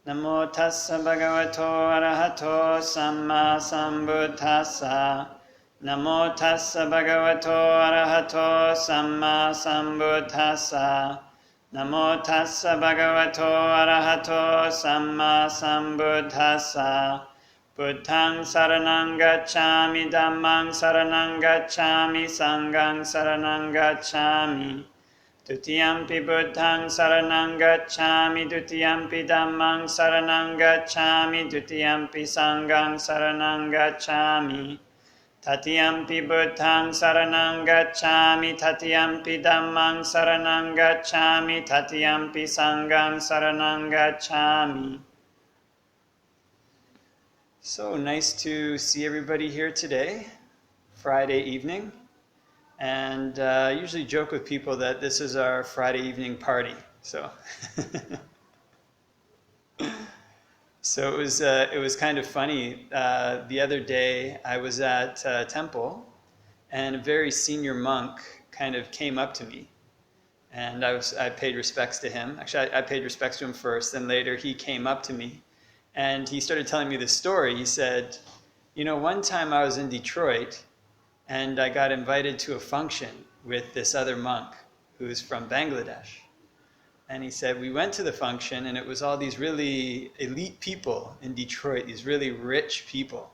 Namo tassa bhagavato arahato samma sambuddhassa. Namo tassa bhagavato arahato samma sambuddhassa. Namo tassa bhagavato arahato samma sambuddhassa. Buddhaṃ saranang gacchāmi, Dhammāṃ saranang gacchāmi, Saṅghāṃ saranang gacchāmi. Dutiyampi Buddhaṃ saranang gacchāmi, Dutiyampi Dhammāṃ saranang gacchāmi, Dutiyampi Saṅghāṃ saranang gacchāmi. Tatiyampi Buddhaṃ saranang gacchāmi, Tatiyampi Dhammāṃ saranang gacchāmi, Tatiyampi Saṅghāṃ saranang gacchāmi. So nice to see everybody here today, Friday evening. And I usually joke with people that this is our Friday evening party. So, it was kind of funny. The other day I was at a temple, and a very senior monk kind of came up to me, and I paid respects to him. Actually, I paid respects to him first, then later he came up to me, and he started telling me this story. He said, one time I was in Detroit, and I got invited to a function with this other monk who's from Bangladesh. And he said, we went to the function, and it was all these really elite people in Detroit, these really rich people.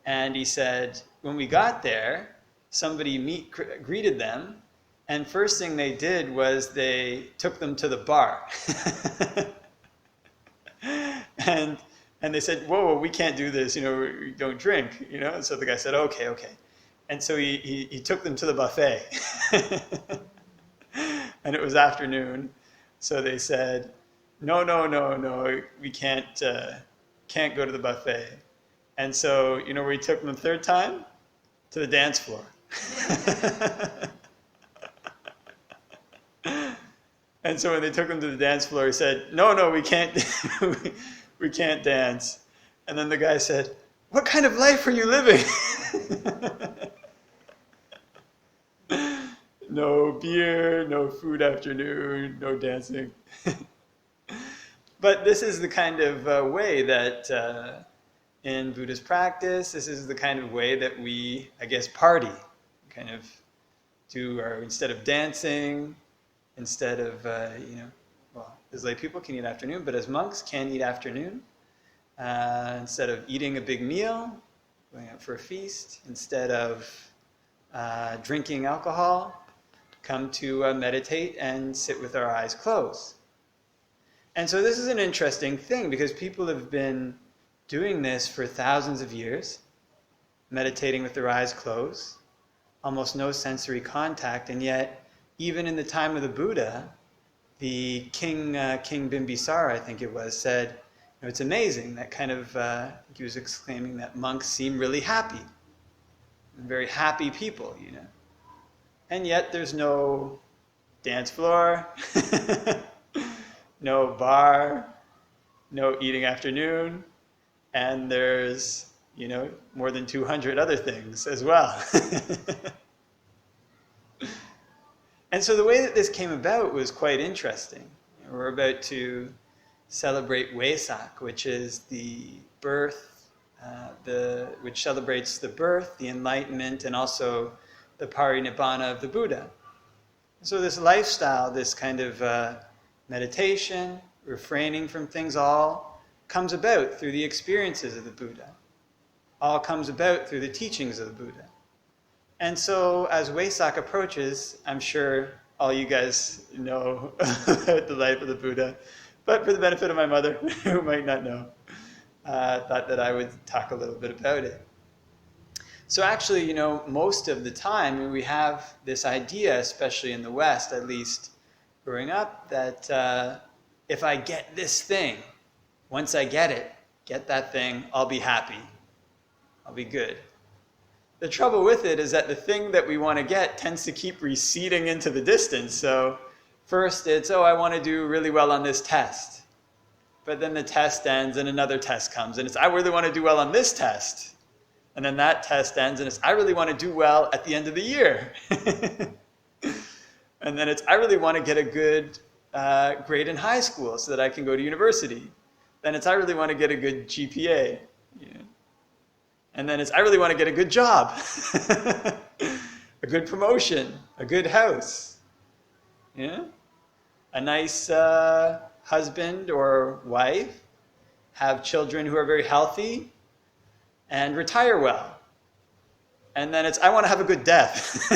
And he said, when we got there, somebody greeted them, and first thing they did was they took them to the bar. And they said, whoa, we can't do this, we don't drink, So the guy said, okay. And so he took them to the buffet. And it was afternoon. So they said, no, we can't go to the buffet. And so, where he took them the third time? To the dance floor. And so when they took them to the dance floor, he said, no, we can't, we can't dance. And then the guy said, what kind of life are you living? No beer, no food afternoon, no dancing. But this is the kind of way that in Buddhist practice, this is the kind of way that we, party. Kind of instead of dancing, instead of, as lay people can eat afternoon, but as monks can't eat afternoon. Instead of eating a big meal, going out for a feast, instead of drinking alcohol, come to meditate and sit with our eyes closed. And so this is an interesting thing because people have been doing this for thousands of years, meditating with their eyes closed, almost no sensory contact, and yet even in the time of the Buddha, the King Bimbisara, I think it was, said, it's amazing, that kind of, he was exclaiming that monks seem really happy, very happy people, And yet there's no dance floor, no bar, no eating afternoon, and there's, more than 200 other things as well. And so the way that this came about was quite interesting. We're about to celebrate Wesak, which is the birth, which celebrates the birth, the enlightenment, and also the parinibbana of the Buddha. So this lifestyle, this kind of meditation, refraining from things, all comes about through the experiences of the Buddha. All comes about through the teachings of the Buddha. And so as Wesak approaches, I'm sure all you guys know about the life of the Buddha, but for the benefit of my mother, who might not know, thought that I would talk a little bit about it. So actually, most of the time we have this idea, especially in the West, at least growing up, that if I get this thing, once I get that thing, I'll be happy. I'll be good. The trouble with it is that the thing that we want to get tends to keep receding into the distance. So first it's, I want to do really well on this test. But then the test ends and another test comes. And it's, I really want to do well on this test. And then that test ends and it's, I really want to do well at the end of the year. And then it's, I really want to get a good grade in high school so that I can go to university. Then it's, I really want to get a good GPA. You know? And then it's, I really want to get a good job. A good promotion, a good house. You know? A nice husband or wife, have children who are very healthy, and retire well. And then it's, I want to have a good death.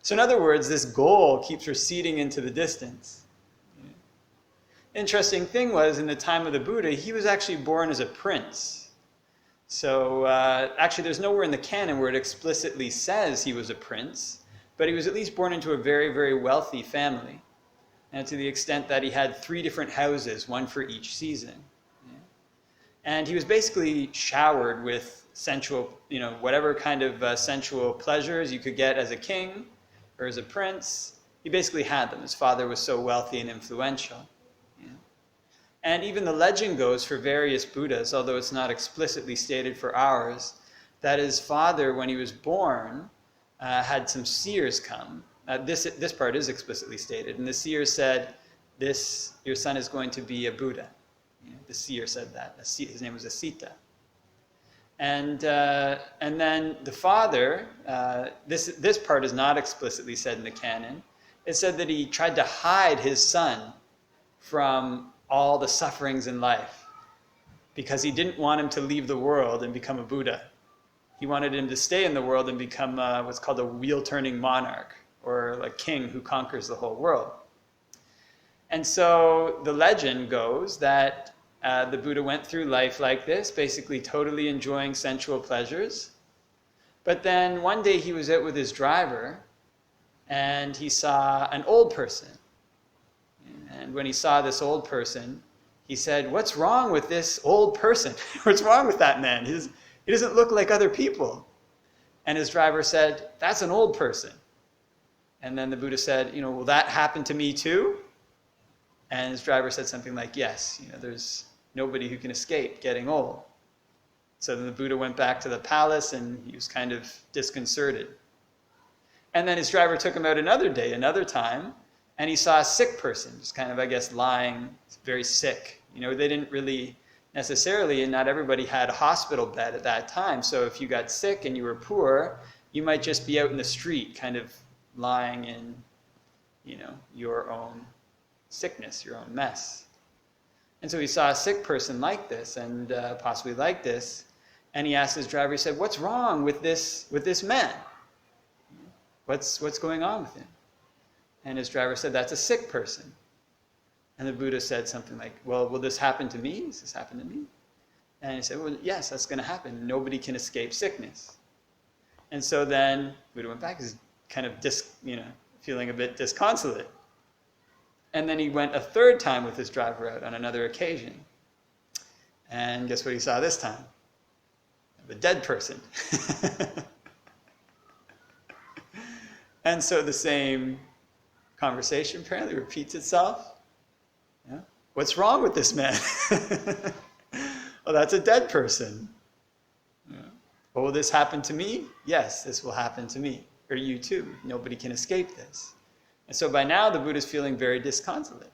So in other words, this goal keeps receding into the distance. Interesting thing was, in the time of the Buddha, he was actually born as a prince. So actually there's nowhere in the canon where it explicitly says he was a prince, but he was at least born into a very, very wealthy family. And to the extent that he had 3 different houses, one for each season. And he was basically showered with sensual, whatever kind of sensual pleasures you could get as a king or as a prince. He basically had them. His father was so wealthy and influential. And even the legend goes for various Buddhas, although it's not explicitly stated for ours, that his father, when he was born, had some seers come. This part is explicitly stated. And the seer said, your son is going to be a Buddha. The seer said that. His name was Thusitha. And then the father, this part is not explicitly said in the canon. It said that he tried to hide his son from all the sufferings in life because he didn't want him to leave the world and become a Buddha. He wanted him to stay in the world and become what's called a wheel-turning monarch, or a king who conquers the whole world. And so the legend goes that the Buddha went through life like this, basically totally enjoying sensual pleasures. But then one day he was out with his driver and he saw an old person. And when he saw this old person, he said, "What's wrong with this old person? What's wrong with that man? He doesn't look like other people." And his driver said, "That's an old person." And then the Buddha said, "Will that happen to me too?" And his driver said something like, "Yes, there's nobody who can escape getting old." So then the Buddha went back to the palace and he was kind of disconcerted. And then his driver took him out another day, another time, and he saw a sick person, just kind of, I guess, lying, very sick. They didn't really necessarily, and not everybody had a hospital bed at that time. So if you got sick and you were poor, you might just be out in the street, kind of lying in, your own sickness, your own mess. And so he saw a sick person like this, and possibly like this, and he asked his driver, he said, "What's wrong with this man? What's going on with him?" And his driver said, "That's a sick person." And the Buddha said something like, "Well, will this happen to me? Does this happen to me?" And he said, "Well, yes, that's going to happen. Nobody can escape sickness." And so then Buddha went back, he's kind of feeling a bit disconsolate. And then he went a third time with his driver out on another occasion. And guess what he saw this time? A dead person. And so the same conversation apparently repeats itself. What's wrong with this man? Well, that's a dead person. Well, will this happen to me? Yes, this will happen to me. Or you too. Nobody can escape this. And so by now the Buddha's feeling very disconsolate.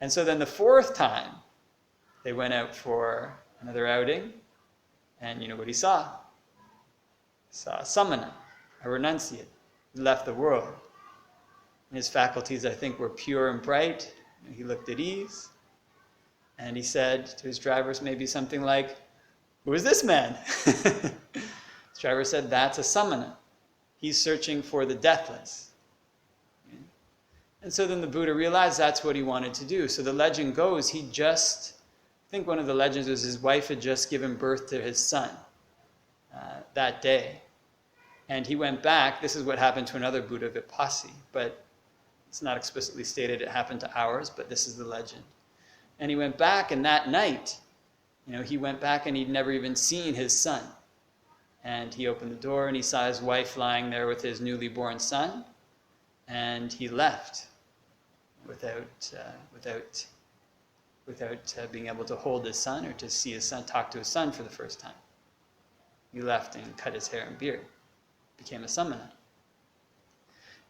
And so then the 4th time they went out for another outing, and you know what he saw? He saw a samana, a renunciate. He left the world. And his faculties, I think, were pure and bright. He looked at ease. And he said to his drivers maybe something like, "Who is this man?" His driver said, "That's a samana. He's searching for the deathless." And so then the Buddha realized that's what he wanted to do. So the legend goes, I think one of the legends was his wife had just given birth to his son that day. And he went back. This is what happened to another Buddha, Vipassi, but it's not explicitly stated it happened to ours, but this is the legend. And he went back, and that night, he went back and he'd never even seen his son. And he opened the door and he saw his wife lying there with his newly born son, and he left without being able to hold his son or to see his son, talk to his son for the first time. He left and cut his hair and beard, became a samana.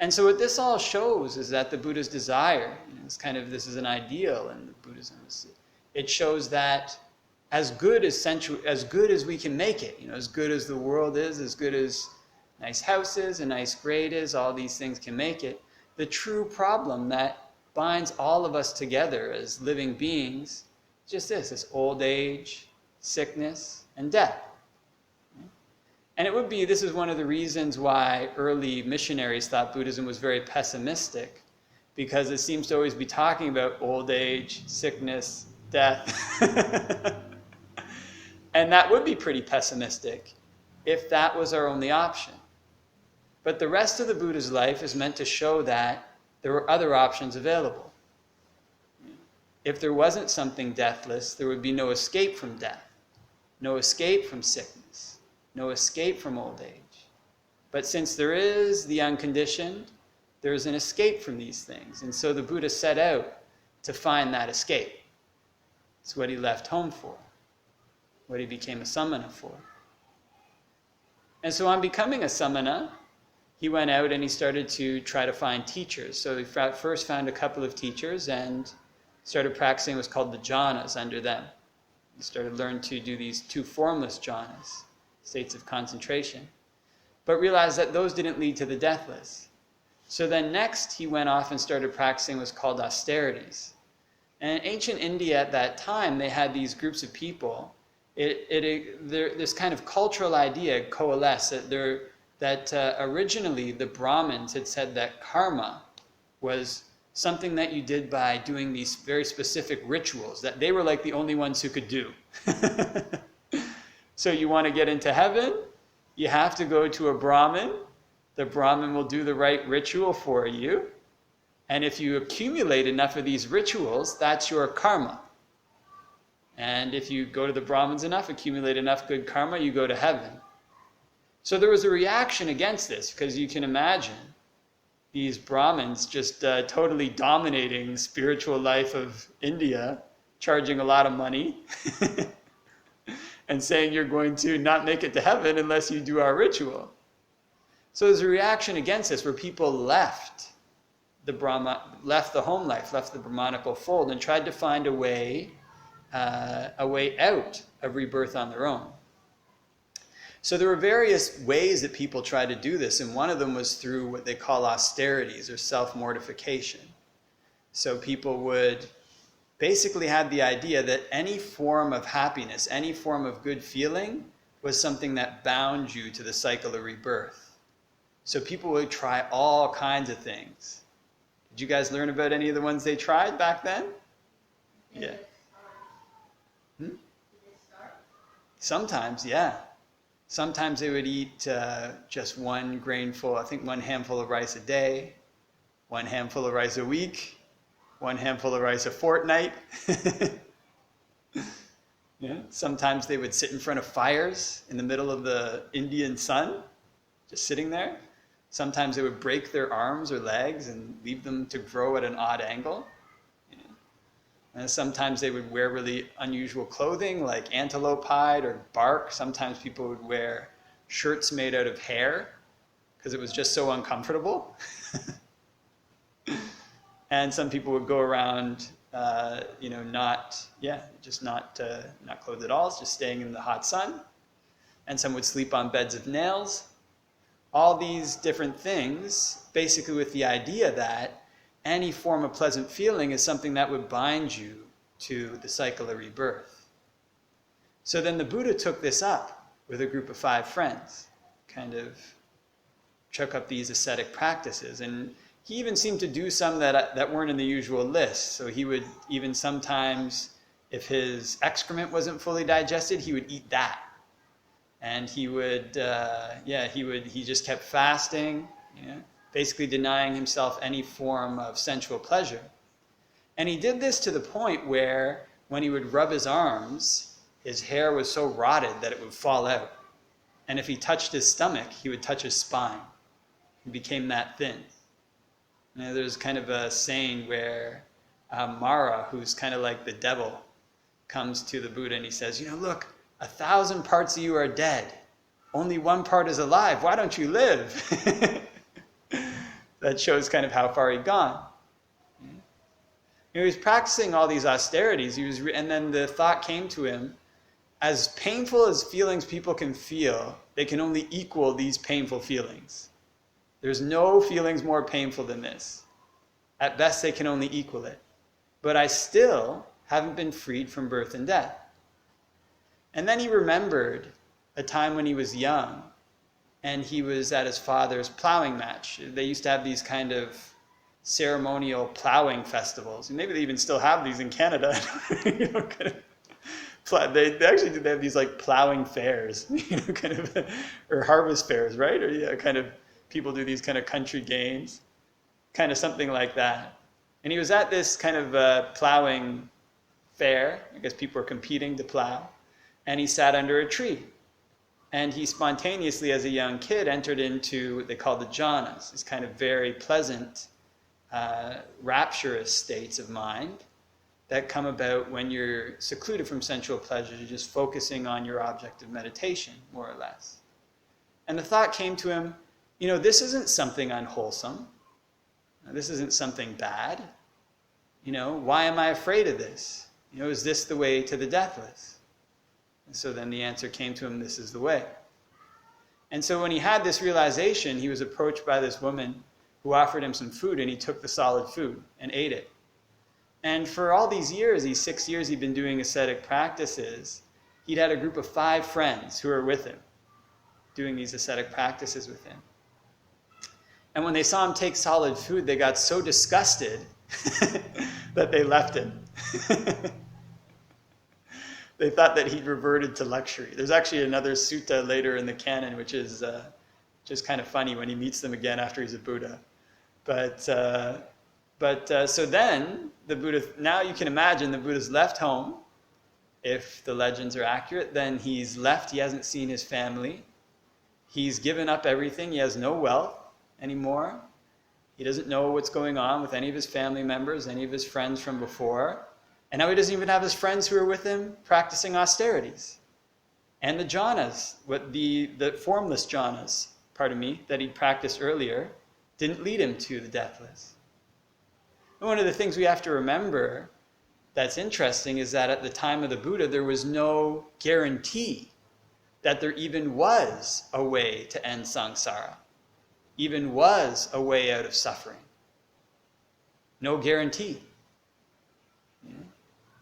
And so what this all shows is that the Buddha's desire, this is an ideal in Buddhism. It shows that as good as we can make it, as good as the world is, as good as nice houses, a nice grade is, all these things can make it. The true problem that binds all of us together as living beings is just this old age, sickness, and death. And this is one of the reasons why early missionaries thought Buddhism was very pessimistic, because it seems to always be talking about old age, sickness, death. And that would be pretty pessimistic if that was our only option. But the rest of the Buddha's life is meant to show that there were other options available. If there wasn't something deathless, there would be no escape from death, no escape from sickness, no escape from old age. But since there is the unconditioned, there is an escape from these things. And so the Buddha set out to find that escape. It's what he left home for, what he became a samana for. And so on becoming a samana, he went out and he started to try to find teachers. So he first found a couple of teachers and started practicing what's called the jhanas under them. He started learning to do these 2 formless jhanas, states of concentration, but realized that those didn't lead to the deathless. So then next he went off and started practicing what's called austerities. And in ancient India at that time, they had these groups of people. This kind of cultural idea coalesced that originally the Brahmins had said that karma was something that you did by doing these very specific rituals that they were like the only ones who could do. So you want to get into heaven, you have to go to a Brahmin. The Brahmin will do the right ritual for you. And if you accumulate enough of these rituals, that's your karma. And if you go to the Brahmins enough, accumulate enough good karma, you go to heaven. So there was a reaction against this, because you can imagine these Brahmins just totally dominating the spiritual life of India, charging a lot of money, and saying you're going to not make it to heaven unless you do our ritual. So there's a reaction against this where people left the home life, left the Brahmanical fold, and tried to find a way out of rebirth on their own. So there were various ways that people tried to do this, and one of them was through what they call austerities or self-mortification. So people would basically have the idea that any form of happiness, any form of good feeling was something that bound you to the cycle of rebirth. So people would try all kinds of things. Did you guys learn about any of the ones they tried back then? Yeah. Sometimes, yeah. Sometimes they would eat just one handful of rice a day, one handful of rice a week, one handful of rice a fortnight. Yeah. Sometimes they would sit in front of fires in the middle of the Indian sun, just sitting there. Sometimes they would break their arms or legs and leave them to grow at an odd angle. And sometimes they would wear really unusual clothing like antelope hide or bark. Sometimes people would wear shirts made out of hair because it was just so uncomfortable. And some people would go around, not clothed at all, just staying in the hot sun. And some would sleep on beds of nails. All these different things, basically with the idea that any form of pleasant feeling is something that would bind you to the cycle of rebirth. So then the Buddha took this up with a group of 5 friends, kind of took up these ascetic practices. And he even seemed to do some that weren't in the usual list. So he would even sometimes, if his excrement wasn't fully digested, he would eat that. And he just kept fasting, basically denying himself any form of sensual pleasure. And he did this to the point where when he would rub his arms, his hair was so rotted that it would fall out. And if he touched his stomach, he would touch his spine. He became that thin. There's kind of a saying where Mara, who's kind of like the devil, comes to the Buddha and he says, look, 1,000 parts of you are dead. Only 1 part is alive. Why don't you live? that shows kind of how far he'd gone. He was practicing all these austerities, and then the thought came to him, as painful as feelings people can feel, they can only equal these painful feelings. There's no feelings more painful than this. At best, they can only equal it. But I still haven't been freed from birth and death. And then he remembered a time when he was young, and he was at his father's plowing match. They used to have these kind of ceremonial plowing festivals. And maybe they even still have these in Canada. They actually do. They have these like plowing fairs, kind of, or harvest fairs, right? Or kind of people do these kind of country games, kind of something like that. And he was at this kind of plowing fair. I guess people were competing to plow. And he sat under a tree. And he spontaneously, as a young kid, entered into what they call the jhanas, these kind of very pleasant, rapturous states of mind that come about when you're secluded from sensual pleasures. You're just focusing on your object of meditation, more or less. And the thought came to him, this isn't something unwholesome. This isn't something bad. Why am I afraid of this? Is this the way to the deathless? And so then the answer came to him, this is the way. And so when he had this realization, he was approached by this woman who offered him some food, and he took the solid food and ate it. And for all these years, these 6 years he'd been doing ascetic practices, he'd had a group of 5 friends who were with him, doing these ascetic practices with him. And when they saw him take solid food, they got so disgusted that they left him. They thought that he'd reverted to luxury. There's actually another sutta later in the canon, which is just kind of funny when he meets them again after he's a Buddha. But so then the Buddha, now you can imagine the Buddha's left home. If the legends are accurate, then he's left. He hasn't seen his family. He's given up everything. He has no wealth anymore. He doesn't know what's going on with any of his family members, any of his friends from before. And now he doesn't even have his friends who are with him practicing austerities. And the jhanas, the formless jhanas, that he'd practiced earlier, didn't lead him to the deathless. And one of the things we have to remember that's interesting is that at the time of the Buddha, there was no guarantee that there even was a way to end samsara, even was a way out of suffering. No guarantee.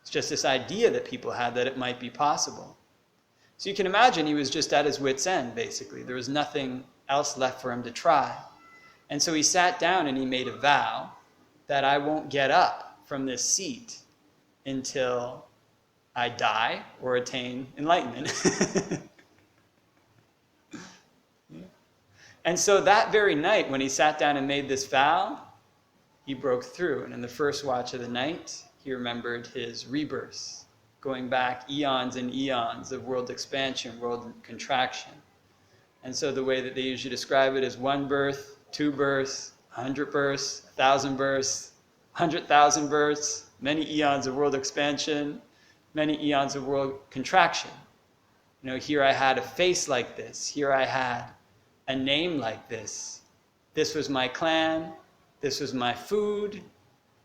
It's just this idea that people had that it might be possible. So you can imagine he was just at his wit's end, basically. There was nothing else left for him to try. And so he sat down and he made a vow that I won't get up from this seat until I die or attain enlightenment. And so that very night, when he sat down and made this vow, he broke through. And in the first watch of the night, he remembered his rebirths, going back eons and eons of world expansion, world contraction. And so the way that they usually describe it is 1 birth, 2 births, 100 births, 1,000 births, 100,000 births, many eons of world expansion, many eons of world contraction. Here I had a face like this. Here I had a name like this. This was my clan. This was my food.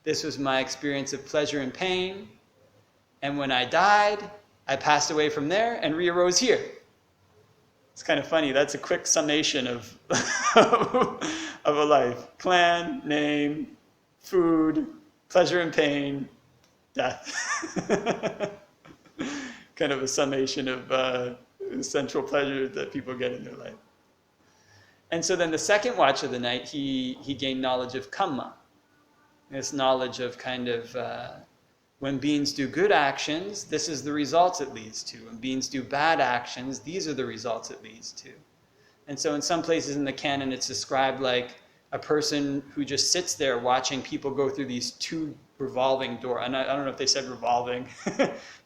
This was my experience of pleasure and pain. And when I died, I passed away from there and re-arose here. It's kind of funny. That's a quick summation of a life. Clan, name, food, pleasure and pain, death. Kind of a summation of central pleasure that people get in their life. And so then the second watch of the night, he gained knowledge of kamma. This knowledge of kind of when beings do good actions, this is the results it leads to. When beings do bad actions, these are the results it leads to. And so in some places in the canon, it's described like a person who just sits there watching people go through these 2 revolving doors. And I don't know if they said revolving,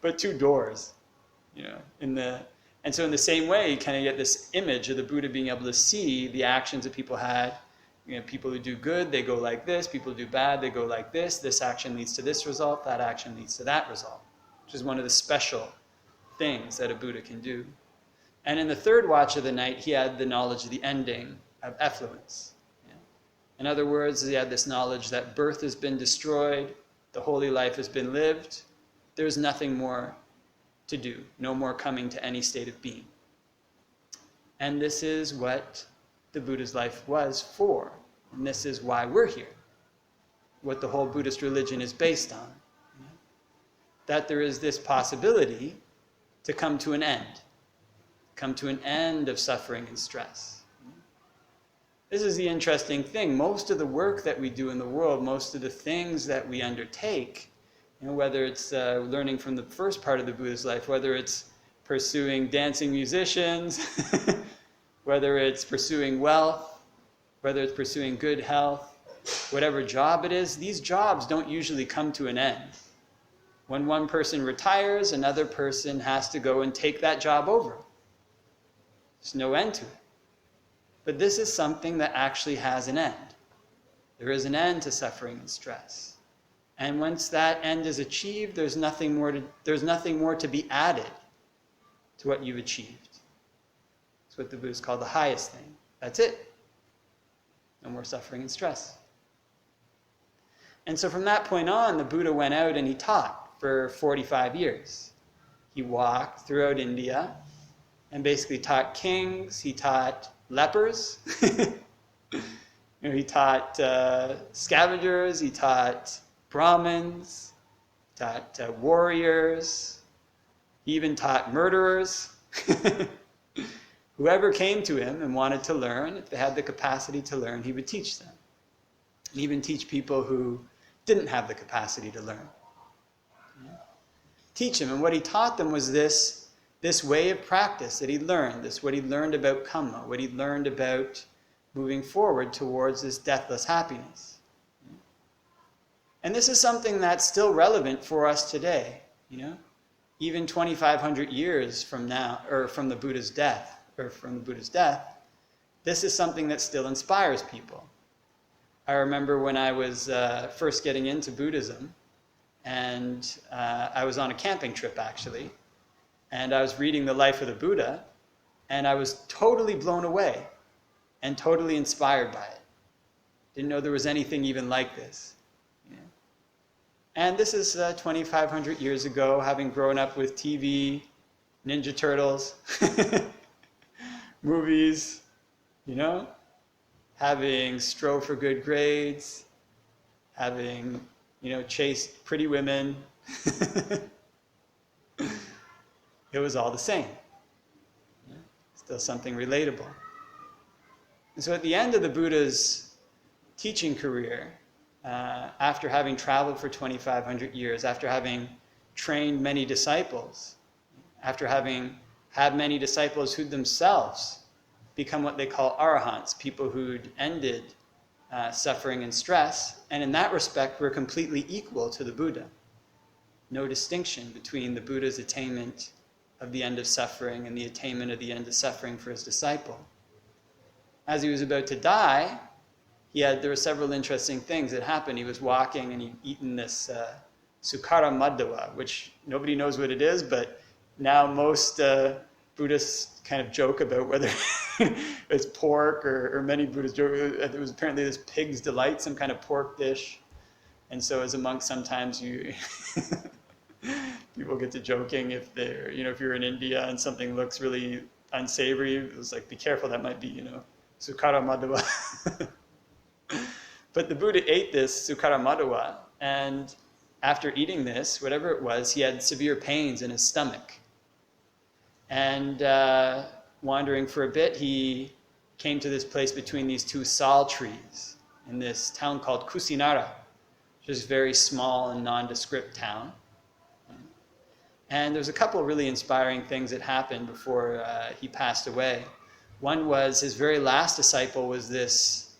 but 2 doors. And so in the same way, you kind of get this image of the Buddha being able to see the actions that people had. People who do good, they go like this. People who do bad, they go like this. This action leads to this result. That action leads to that result, which is one of the special things that a Buddha can do. And in the third watch of the night, he had the knowledge of the ending of effluence. In other words, he had this knowledge that birth has been destroyed, the holy life has been lived, there's nothing more to do, no more coming to any state of being. And this is what the Buddha's life was for, and this is why we're here, what the whole Buddhist religion is based on. That there is this possibility to come to an end of suffering and stress. This is the interesting thing. Most of the work that we do in the world, most of the things that we undertake, whether it's learning from the first part of the Buddha's life, whether it's pursuing dancing musicians, whether it's pursuing wealth, whether it's pursuing good health, whatever job it is, these jobs don't usually come to an end. When one person retires, another person has to go and take that job over. There's no end to it. But this is something that actually has an end. There is an end to suffering and stress. And once that end is achieved, there's nothing more to be added to what you've achieved. It's what the Buddhists call the highest thing. That's it. No more suffering and stress. And so from that point on, the Buddha went out and he taught for 45 years. He walked throughout India and basically taught kings, he taught lepers, he taught scavengers, he taught Brahmins, he taught warriors, he even taught murderers. Whoever came to him and wanted to learn, if they had the capacity to learn, he would teach them. And even teach people who didn't have the capacity to learn. Teach him. And what he taught them was this way of practice that he learned, what he learned about Kamma, what he learned about moving forward towards this deathless happiness. And this is something that's still relevant for us today, even 2,500 years from now, or from the Buddha's death, this is something that still inspires people. I remember when I was first getting into Buddhism, and I was on a camping trip actually, and I was reading the life of the Buddha, and I was totally blown away and totally inspired by it. Didn't know there was anything even like this. And this is 2,500 years ago, having grown up with TV, Ninja Turtles, movies, having strove for good grades, having chased pretty women. It was all the same. Still something relatable. And so at the end of the Buddha's teaching career, after having traveled for 2,500 years, after having trained many disciples, after having had many disciples who themselves become what they call arahants, people who'd ended suffering and stress, and in that respect were completely equal to the Buddha. No distinction between the Buddha's attainment of the end of suffering and the attainment of the end of suffering for his disciple. As he was about to die, there were several interesting things that happened. He was walking and he'd eaten this sukkara madhava, which nobody knows what it is, but now most Buddhists kind of joke about whether it's pork or many Buddhists joke. It was apparently this pig's delight, some kind of pork dish. And so as a monk, sometimes people get to joking if they're, if you're in India and something looks really unsavory, it was like, be careful, that might be, sukkara madhava. But the Buddha ate this sukkara madhava, and after eating this, whatever it was, he had severe pains in his stomach. And wandering for a bit, he came to this place between these two sal trees in this town called Kusinara, which is a very small and nondescript town. And there's a couple of really inspiring things that happened before he passed away. One was his very last disciple was this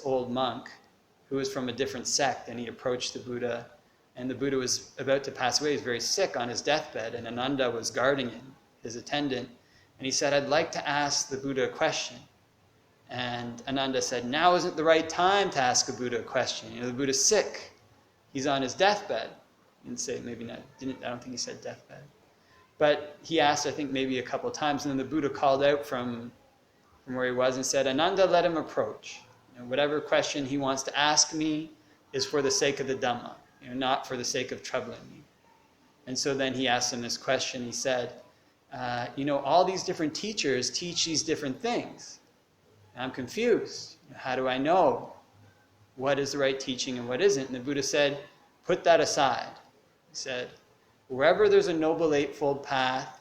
old monk who was from a different sect, and he approached the Buddha, and the Buddha was about to pass away. He was very sick on his deathbed, and Ananda was guarding him, his attendant, and he said, "I'd like to ask the Buddha a question." And Ananda said, "Now isn't the right time to ask the Buddha a question. The Buddha's sick. He's on his deathbed." He didn't say, maybe not, I don't think he said deathbed. But he asked, I think, maybe a couple times, and then the Buddha called out from where he was and said, "Ananda, let him approach. Whatever question he wants to ask me is for the sake of the Dhamma, not for the sake of troubling me. And so then he asked him this question. He said, all these different teachers teach these different things. And I'm confused. How do I know what is the right teaching and what isn't? And the Buddha said, put that aside. He said, wherever there's a Noble Eightfold Path,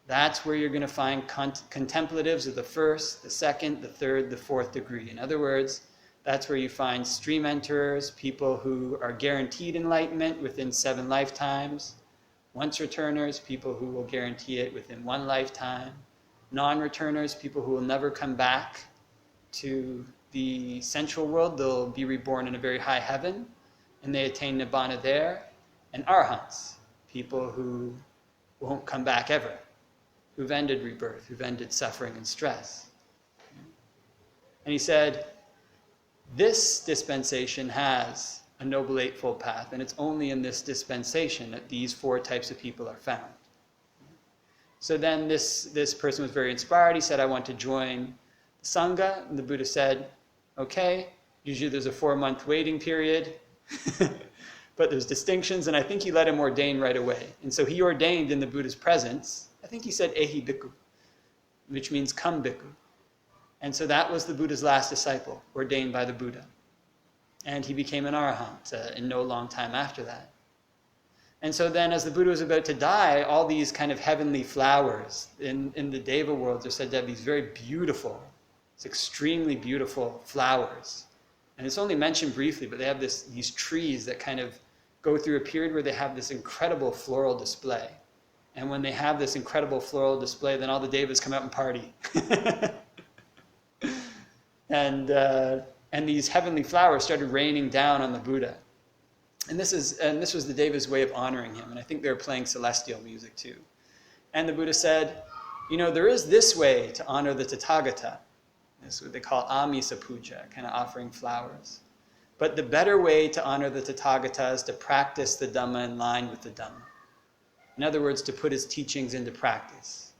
that's where you're going to find contemplatives of the first, the second, the third, the fourth degree. In other words, that's where you find stream enterers, people who are guaranteed enlightenment within 7 lifetimes, once returners, people who will guarantee it within 1 lifetime, non-returners, people who will never come back to the sensual world. They'll be reborn in a very high heaven, and they attain nibbana there, and arhants, people who won't come back ever, who've ended rebirth, who've ended suffering and stress. And he said, this dispensation has a Noble Eightfold Path, and it's only in this dispensation that these 4 types of people are found. So then this person was very inspired. He said, I want to join the Sangha. And the Buddha said, okay, usually there's a 4-month waiting period, but there's distinctions, and I think he let him ordain right away. And so he ordained in the Buddha's presence. I think he said Ehi Bhikkhu, which means come Bhikkhu. And so that was the Buddha's last disciple, ordained by the Buddha. And he became an arahant in no long time after that. And so then as the Buddha was about to die, all these kind of heavenly flowers in the Deva world are said to have these very beautiful, it's extremely beautiful flowers. And it's only mentioned briefly, but they have these trees that kind of go through a period where they have this incredible floral display. And when they have this incredible floral display, then all the Devas come out and party. And these heavenly flowers started raining down on the Buddha. And this was the Deva's way of honoring him. And I think they were playing celestial music too. And the Buddha said, there is this way to honor the Tathagata. This is what they call Amisa Puja, kind of offering flowers. But the better way to honor the Tathagata is to practice the Dhamma in line with the Dhamma. In other words, to put his teachings into practice.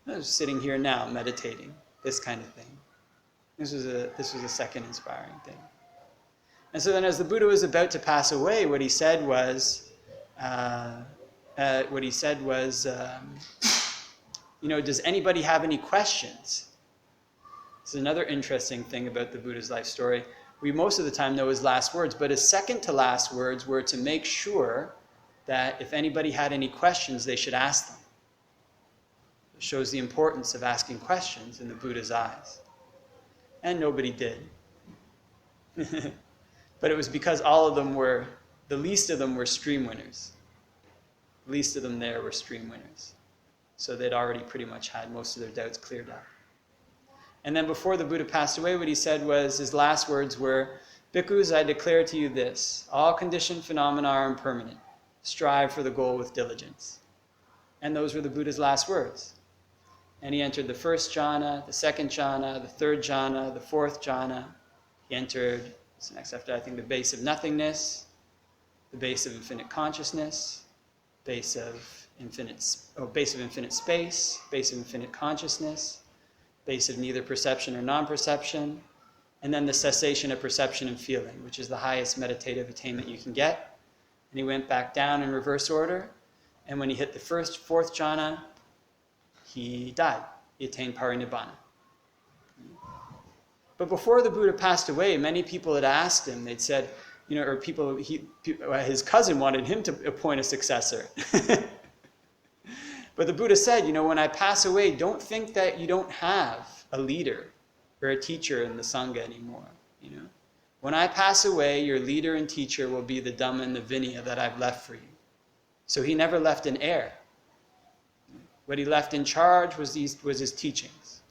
I was sitting here now meditating, this kind of thing. This was a second inspiring thing. And so then as the Buddha was about to pass away, what he said was, does anybody have any questions? This is another interesting thing about the Buddha's life story. We most of the time know his last words, but his second to last words were to make sure that if anybody had any questions, they should ask them. It shows the importance of asking questions in the Buddha's eyes. And nobody did. But it was because all of them the least of them were stream winners. The least of them there were stream winners. So they'd already pretty much had most of their doubts cleared up. And then before the Buddha passed away, what he said was, his last words were, Bhikkhus, I declare to you this, all conditioned phenomena are impermanent. Strive for the goal with diligence. And those were the Buddha's last words. And he entered the first jhana, the second jhana, the third jhana, the fourth jhana. He entered, next after I think, the base of nothingness, the base of infinite consciousness, base of infinite space, base of infinite consciousness, base of neither perception or non-perception, and then the cessation of perception and feeling, which is the highest meditative attainment you can get. And he went back down in reverse order, and when he hit the fourth jhana, he died. He attained parinibbana. But before the Buddha passed away, many people had asked him, they'd said, his cousin wanted him to appoint a successor. But the Buddha said, when I pass away, don't think that you don't have a leader or a teacher in the Sangha anymore. When I pass away, your leader and teacher will be the Dhamma and the Vinaya that I've left for you. So he never left an heir. What he left in charge was his teachings.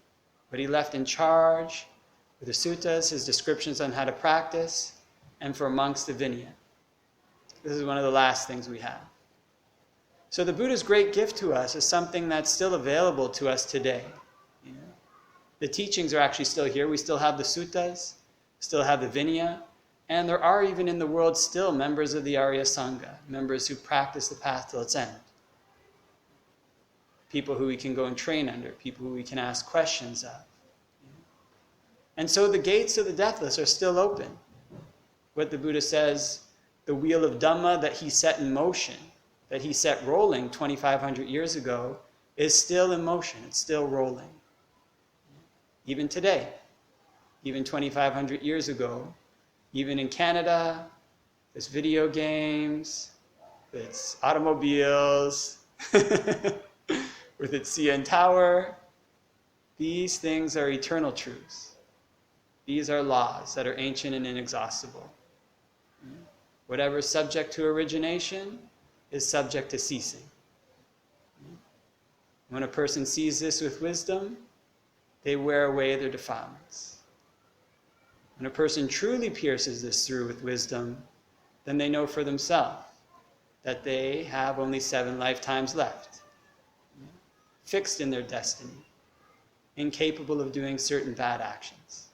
What he left in charge were the suttas, his descriptions on how to practice, and for monks, the Vinaya. This is one of the last things we have. So the Buddha's great gift to us is something that's still available to us today. The teachings are actually still here. We still have the suttas, still have the Vinaya, and there are even in the world still members of the Arya Sangha, members who practice the path till its end. People who we can go and train under, people who we can ask questions of. And so the gates of the deathless are still open. What the Buddha says, the wheel of Dhamma that he set in motion, that he set rolling 2,500 years ago, is still in motion. It's still rolling. Even today, even 2,500 years ago, even in Canada, there's video games, it's automobiles, with its CN Tower. These things are eternal truths. These are laws that are ancient and inexhaustible. Whatever is subject to origination is subject to ceasing. When a person sees this with wisdom, they wear away their defilements. When a person truly pierces this through with wisdom, then they know for themselves that they have only 7 lifetimes left, fixed in their destiny, incapable of doing certain bad actions,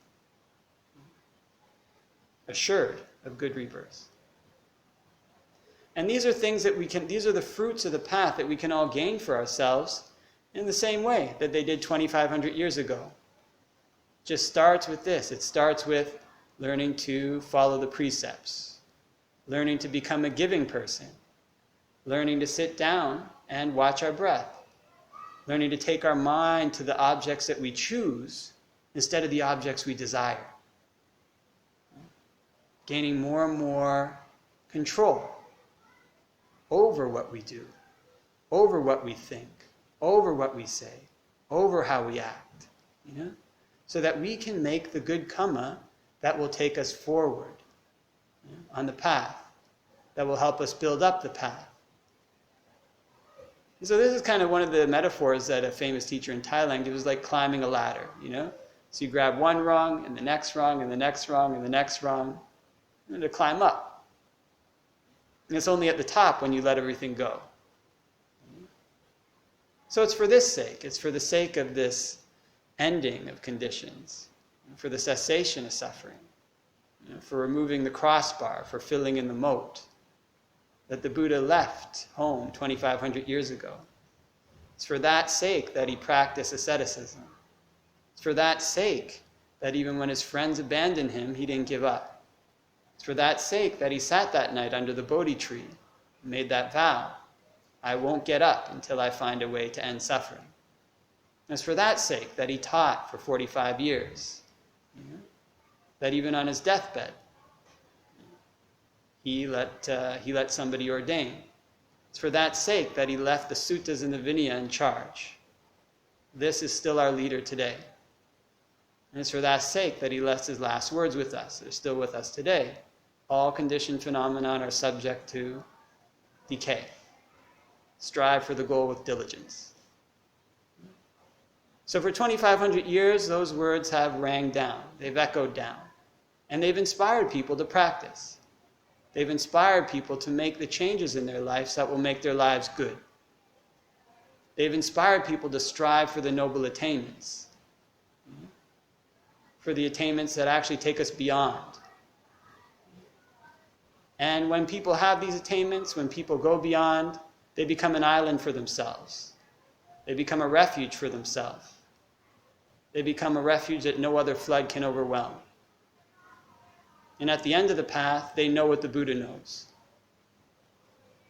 assured of good rebirth. And these are things that these are the fruits of the path that we can all gain for ourselves in the same way that they did 2,500 years ago. It just starts with this. It starts with learning to follow the precepts, learning to become a giving person, learning to sit down and watch our breath, learning to take our mind to the objects that we choose instead of the objects we desire, gaining more and more control over what we do, over what we think, over what we say, over how we act, so that we can make the good karma that will take us forward on the path, that will help us build up the path. So this is kind of one of the metaphors that a famous teacher in Thailand, it was like climbing a ladder, So you grab one rung, and the next rung, and the next rung, and the next rung, and to climb up. And it's only at the top when you let everything go. So it's for this sake. It's for the sake of this ending of conditions, for the cessation of suffering, for removing the crossbar, for filling in the moat, that the Buddha left home 2,500 years ago. It's for that sake that he practiced asceticism. It's for that sake that even when his friends abandoned him, he didn't give up. It's for that sake that he sat that night under the Bodhi tree and made that vow, I won't get up until I find a way to end suffering. And it's for that sake that he taught for 45 years. That even on his deathbed, he let somebody ordain. It's for that sake that he left the suttas and the vinaya in charge. This is still our leader today. And it's for that sake that he left his last words with us. They're still with us today. All conditioned phenomena are subject to decay. Strive for the goal with diligence. So for 2,500 years, those words have rang down. They've echoed down. And they've inspired people to practice. They've inspired people to make the changes in their lives that will make their lives good. They've inspired people to strive for the noble attainments. For the attainments that actually take us beyond. And when people have these attainments, when people go beyond, they become an island for themselves. They become a refuge for themselves. They become a refuge that no other flood can overwhelm. And at the end of the path, they know what the Buddha knows.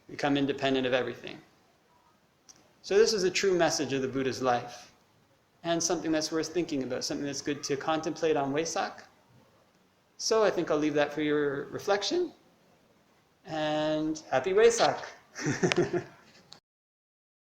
Become independent of everything. So this is a true message of the Buddha's life. And something that's worth thinking about, something that's good to contemplate on Wesak. So I think I'll leave that for your reflection. And happy Wesak!